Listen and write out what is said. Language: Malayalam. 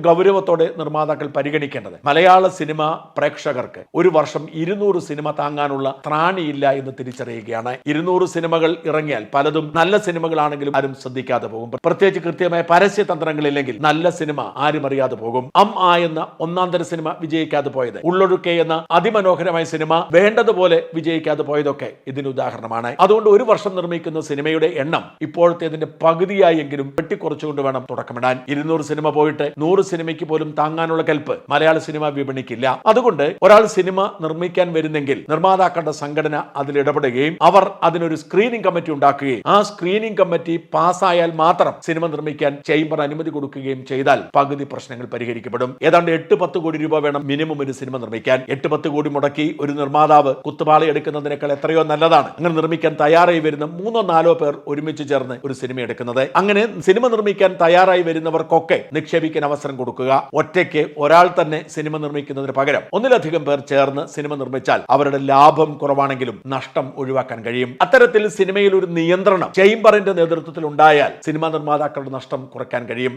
ഗൗരവത്തോടെ നിർമ്മാതാക്കൾ പരിഗണിക്കേണ്ടത്. മലയാള സിനിമ പ്രേക്ഷകർക്ക് ഒരു വർഷം 200 സിനിമ താങ്ങാനുള്ള ത്രാണിയില്ല എന്ന് തിരിച്ചറിയുകയാണ്. 200 സിനിമകൾ ഇറങ്ങിയാൽ പലതും നല്ല സിനിമകളാണെങ്കിലും ആരും ശ്രദ്ധിക്കാതെ പോകും. പ്രത്യേകിച്ച് കൃത്യമായ പരസ്യതന്ത്രങ്ങളില്ലെങ്കിൽ നല്ല സിനിമ ആരും അറിയാതെ പോകും. എന്ന ഒന്നാന്തര സിനിമ വിജയിക്കാതെ പോയത്, ഉള്ളൊഴുക്കെ എന്ന അതിമനോഹരമായ സിനിമ വേണ്ടതുപോലെ വിജയിക്കാതെ പോയതൊക്കെ ഇതിന് ഉദാഹരണമാണ്. അതുകൊണ്ട് ഒരു വർഷം നിർമ്മിക്കുന്ന സിനിമയുടെ എണ്ണം ഇപ്പോഴത്തേതിന്റെ പകുതിയായെങ്കിലും വെട്ടിക്കുറച്ചുകൊണ്ട് വേണം തുടക്കമിടാൻ. 200 സിനിമ പോയിട്ട് 100 സിനിമയ്ക്ക് പോലും താങ്ങാനുള്ള കൽപ്പ് മലയാള സിനിമ വിപണിക്കില്ല. അതുകൊണ്ട് ഒരാൾ സിനിമ നിർമ്മിക്കാൻ വരുന്നെങ്കിൽ നിർമ്മാതാക്കളുടെ സംഘടന അതിൽ ഇടപെടുകയും അവർ അതിനൊരു സ്ക്രീനിംഗ് കമ്മിറ്റി ഉണ്ടാക്കുകയും ആ സ്ക്രീനിംഗ് കമ്മിറ്റി പാസ്സായാൽ മാത്രം സിനിമ നിർമ്മിക്കാൻ ചേംബർ അനുമതി കൊടുക്കുകയും ചെയ്താൽ പകുതി പ്രശ്നങ്ങൾ പരിഹരിക്കപ്പെടും. ഏതാണ്ട് 8-10 കോടി രൂപ വേണം മിനിമം ഒരു സിനിമ നിർമ്മിക്കാൻ. 8-10 കോടി മുടക്കി ഒരു നിർമ്മാതാവ് കുത്തുപാള എടുക്കുന്നതിനേക്കാൾ എത്രയോ നല്ലതാണ് അങ്ങനെ നിർമ്മിക്കാൻ തയ്യാറായി വരുന്ന 3-4 പേർ ഒരുമിച്ച് ചേർന്ന് ഒരു സിനിമ എടുക്കുന്നത്. അങ്ങനെ സിനിമ നിർമ്മിക്കാൻ തയ്യാറായി വരുന്നവർക്കൊക്കെ നിക്ഷേപിക്കാൻ അവസരം കൊടുക്കുക. ഒറ്റയ്ക്ക് ഒരാൾ തന്നെ സിനിമ നിർമ്മിക്കുന്നതിന് പകരം ഒന്നിലധികം പേർ ചേർന്ന് സിനിമ നിർമ്മിച്ചാൽ അവരുടെ ലാഭം കുറവാണെങ്കിലും നഷ്ടം ഒഴിവാക്കാൻ കഴിയും. അത്തരത്തിൽ സിനിമയിൽ ഒരു നിയന്ത്രണം ചേംബറിന്റെ നേതൃത്വത്തിൽ ഉണ്ടായാൽ സിനിമാ നിർമ്മാതാക്കളുടെ നഷ്ടം കുറയ്ക്കാൻ കഴിയും.